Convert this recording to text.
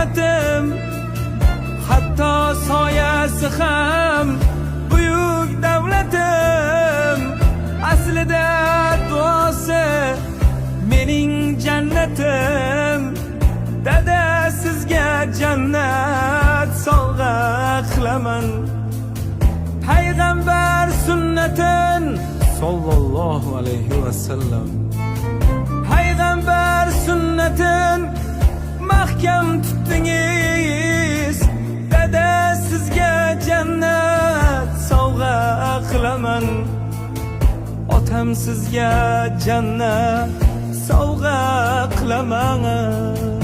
himmatim, hatto soyasi ham buyuk davlatim. Aslida duosi mening jannatim. Dada sizga jannat sovg'a qilaman. Payg'ambar sunnatin sallallohu alayhi vasallam. Payg'ambar sunnatin mahkam tutdingiz. Dada sizga jannat sovg'a qilaman. Otam sizga jannat sovg'a qilaman.